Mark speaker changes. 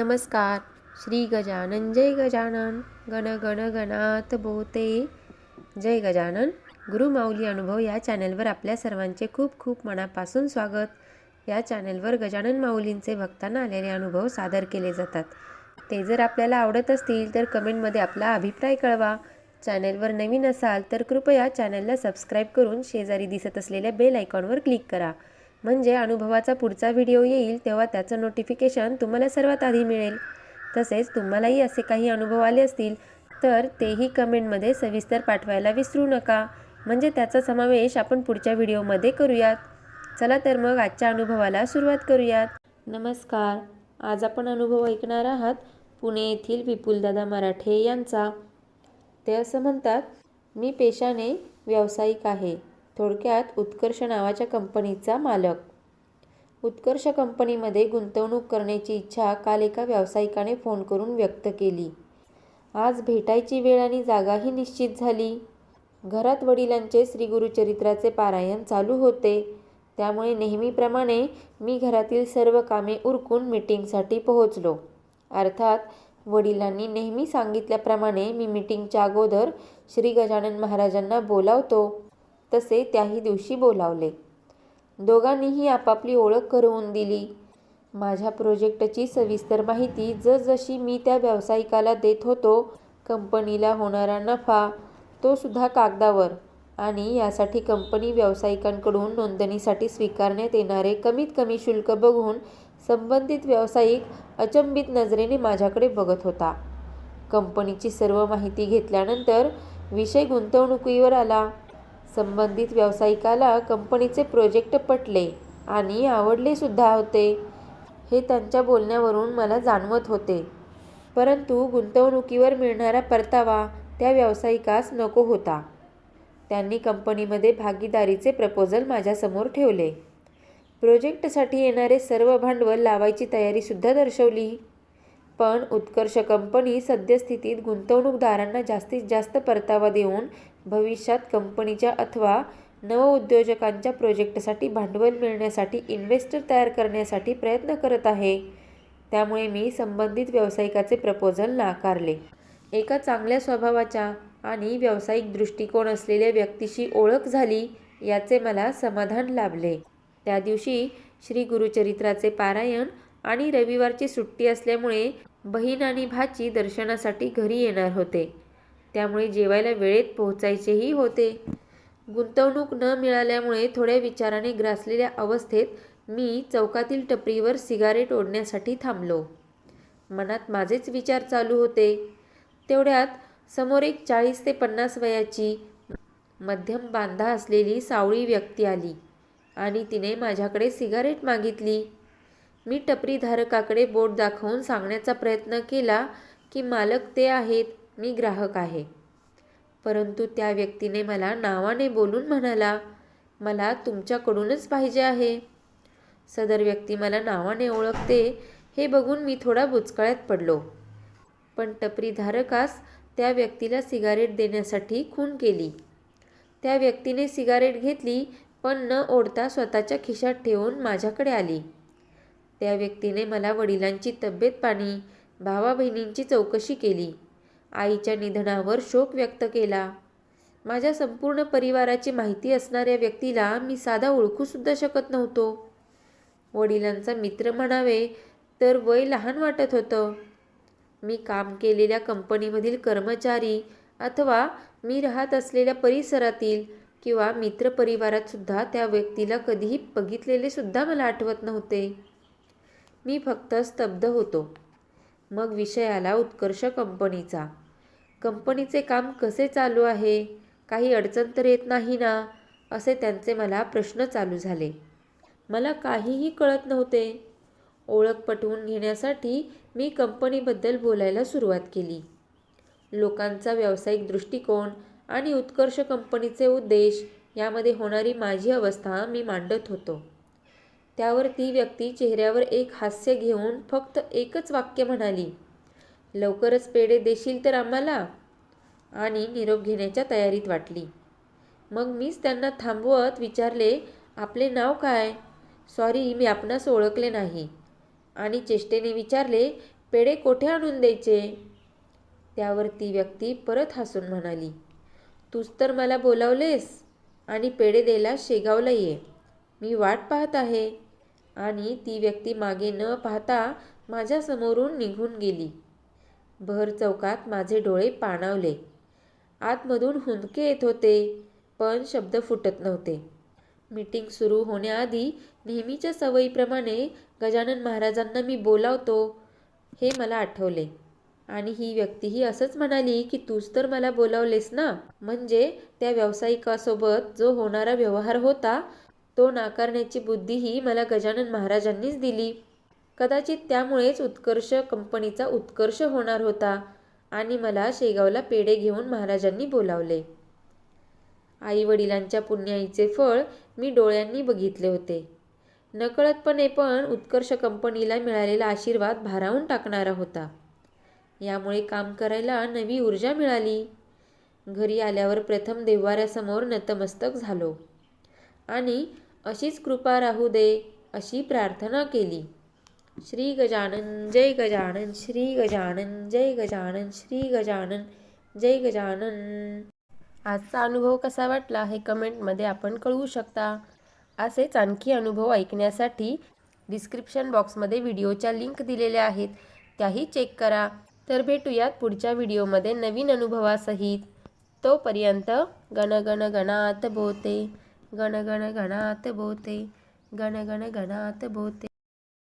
Speaker 1: नमस्कार. श्री गजानन जय गजानन. गण गण गणात बोते. जय गजानन. गुरुमाऊली अनुभव या चॅनलवर आपल्या सर्वांचे खूप खूप मनापासून स्वागत. या चॅनलवर गजानन माऊलींचे भक्तांना आलेले अनुभव सादर केले जातात. ते जर आपल्याला आवडत असतील तर कमेंटमध्ये आपला अभिप्राय कळवा. चॅनलवर नवीन असाल तर कृपया चॅनलला सबस्क्राईब करून शेजारी दिसत असलेल्या बेल आयकॉनवर क्लिक करा. म्हणजे अनुभवाचा पुढचा व्हिडिओ येईल तेव्हा त्याचं नोटिफिकेशन तुम्हाला सर्वात आधी मिळेल. तसेच तुम्हालाही असे काही अनुभव आले असतील तर तेही कमेंटमध्ये सविस्तर पाठवायला विसरू नका. म्हणजे त्याचा समावेश आपण पुढच्या व्हिडिओमध्ये करूयात. चला तर मग आजच्या अनुभवाला सुरुवात करूयात. नमस्कार. आज आपण अनुभव ऐकणार आहात पुणे येथील विपुलदादा मराठे यांचा. ते असं म्हणतात, मी पेशाने व्यावसायिक आहे. थोडक्यात उत्कर्ष नावाच्या कंपनीचा मालक. उत्कर्ष कंपनीमध्ये गुंतवणूक करण्याची इच्छा काल एका व्यावसायिकाने फोन करून व्यक्त केली. आज भेटायची वेळ आणि जागाही निश्चित झाली. घरात वडिलांचे श्री गुरुचरित्राचे पारायण चालू होते. त्यामुळे नेहमीप्रमाणे मी घरातील सर्व कामे उरकून मीटिंगसाठी पोहोचलो. अर्थात वडिलांनी नेहमी सांगितल्याप्रमाणे मी मीटिंगच्या अगोदर श्री गजानन महाराजांना बोलावतो तसे त्याही दिवशी बोलावले. दोघांनीही आपापली ओळख करून दिली. माझ्या प्रोजेक्टची सविस्तर माहिती जसजशी मी त्या व्यावसायिकाला देत होतो, कंपनीला होणारा नफा तो सुद्धा कागदावर आणि यासाठी कंपनी व्यावसायिकांकडून नोंदणीसाठी स्वीकारण्यात येणारे कमीत कमी शुल्क बघून संबंधित व्यावसायिक अचंबित नजरेने माझ्याकडे बघत होता. कंपनीची सर्व माहिती घेतल्यानंतर विषय गुंतवणुकीवर आला. संबंधित व्यावसायिकाला कंपनीचे प्रोजेक्ट पटले आणि आवडले सुद्धा होते. हे त्यांच्या बोलण्यावरून मला जाणवत होते. परंतु गुंतवणुकीवर मिळणारा परतावा त्या व्यावसायिकास नको होता. त्यांनी कंपनीमध्ये भागीदारीचे प्रपोजल माझ्यासमोर ठेवले. प्रोजेक्टसाठी येणारे सर्व भांडवल लावायची तयारीसुद्धा दर्शवली. पण उत्कर्ष कंपनी सद्यस्थितीत गुंतवणूकदारांना जास्तीत जास्त परतावा देऊन भविष्यात कंपनीच्या अथवा नवउद्योजकांच्या प्रोजेक्टसाठी भांडवल मिळण्यासाठी इन्व्हेस्टर तयार करण्यासाठी प्रयत्न करत आहे. त्यामुळे मी संबंधित व्यावसायिकाचे प्रपोजल नाकारले. एका चांगल्या स्वभावाच्या आणि व्यावसायिक दृष्टिकोन असलेल्या व्यक्तीशी ओळख झाली याचे मला समाधान लाभले. त्या दिवशी श्री गुरुचरित्राचे पारायण आणि रविवारची सुट्टी असल्यामुळे बहीण आणि भाची दर्शनासाठी घरी येणार होते. त्यामुळे जेवायला वेळेत पोहोचायचेही होते. गुंतवणूक न मिळाल्यामुळे थोड्या विचाराने ग्रासलेल्या अवस्थेत मी चौकातील टपरीवर सिगारेट ओढण्यासाठी थांबलो. मनात माझेच विचार चालू होते. तेवढ्यात समोर एक 40 ते 50 वयाची मध्यम बांधा असलेली सावळी व्यक्ती आली आणि तिने माझ्याकडे सिगारेट मागितली. मी टपरीधारकाकडे बोट दाखवून सांगण्याचा प्रयत्न केला की मालक ते आहेत, मी ग्राहक आहे. परंतु त्या व्यक्तीने मला नावाने बोलून म्हणाला, मला तुमच्याकडूनच पाहिजे आहे. सदर व्यक्ती मला नावाने ओळखते हे बघून मी थोडा बुचकळ्यात पडलो. पण टपरीधारकास त्या व्यक्तीला सिगारेट देण्यासाठी खूण केली. त्या व्यक्तीने सिगारेट घेतली पण न ओढता स्वतःच्या खिशात ठेवून माझ्याकडे आली. त्या व्यक्तीने मला वडिलांची तब्येत पाणी, भावा बहिणींची चौकशी केली. आईच्या निधनावर शोक व्यक्त केला. माझ्या संपूर्ण परिवाराची माहिती असणाऱ्या व्यक्तीला मी साधा ओळखूसुद्धा शकत नव्हतो. वडिलांचा मित्र म्हणावे तर वय लहान वाटत होतं. मी काम केलेल्या कंपनीमधील कर्मचारी अथवा मी राहत असलेल्या परिसरातील किंवा मित्रपरिवारात सुद्धा त्या व्यक्तीला कधीही बघितलेले सुद्धा मला आठवत नव्हते. मी फक्त स्तब्ध होतो. मग विषय आला उत्कर्ष कंपनीचा. कंपनीचे काम कसे चालू आहे, काही अडचण तर येत नाही ना, असे त्यांचे मला प्रश्न चालू झाले. मला काहीही कळत नव्हते. ओळख पटवून घेण्यासाठी मी कंपनीबद्दल बोलायला सुरुवात केली. लोकांचा व्यावसायिक दृष्टिकोन आणि उत्कर्ष कंपनीचे उद्देश यामध्ये होणारी माझी अवस्था मी मांडत होतो. त्यावर ती व्यक्ती चेहऱ्यावर एक हास्य घेऊन फक्त एकच वाक्य म्हणाली, लवकरच पेढे देशील तर आम्हाला, आणि निरोप घेण्याच्या तयारीत वाटली. मग मीच त्यांना थांबवत विचारले, आपले नाव काय? सॉरी, मी आपणास ओळखले नाही. आणि चेष्टेने विचारले, पेढे कोठे आणून द्यायचे? त्यावर ती व्यक्ती परत हसून म्हणाली, तूच तर मला बोलावलेस आणि पेढे द्यायला शेगावला ये. मी वाट पाहत आहे. आणि ती व्यक्ती मागे न पाहता माझ्यासमोरून निघून गेली. भर चौकात माझे डोळे पाणावले. आतमधून हुंदके येत होते, पण शब्द फुटत नव्हते. मीटिंग सुरू होण्याआधी नेहमीच्या सवयीप्रमाणे गजानन महाराजांना मी बोलावतो हे मला आठवले. आणि ही व्यक्तीही असंच म्हणाली की तूच तर मला बोलावलेस ना. म्हणजे त्या व्यावसायिकासोबत जो होणारा व्यवहार होता तो नाकारण्याची बुद्धीही मला गजानन महाराजांनीच दिली. कदाचित त्यामुळेच उत्कर्ष कंपनीचा उत्कर्ष होणार होता आणि मला शेगावला पेढे घेऊन महाराजांनी बोलावले. आईवडिलांच्या पुण्याईचे फळ मी डोळ्यांनी बघितले होते. नकळतपणे पण उत्कर्ष कंपनीला मिळालेला आशीर्वाद भारावून टाकणारा होता. यामुळे काम करायला नवी ऊर्जा मिळाली. घरी आल्यावर प्रथम देव्हाऱ्यासमोर नतमस्तक झालो आणि अशीच कृपा राहू दे अशी प्रार्थना केली. श्री गजानन जय गजानन, श्री गजानन जय गजानन, श्री गजानन जय गजानन. आजचा अनुभव कसा वाटला हे कमेंटमध्ये आपण कळवू शकता. असेच आणखी अनुभव ऐकण्यासाठी डिस्क्रिप्शन बॉक्समध्ये व्हिडिओच्या लिंक दिलेल्या आहेत, त्याही चेक करा. तर भेटूयात पुढच्या व्हिडिओमध्ये नवीन अनुभवासहित. तोपर्यंत गण गण गणात बोते, गण गण गणात बोते, गण गण गणात बोते.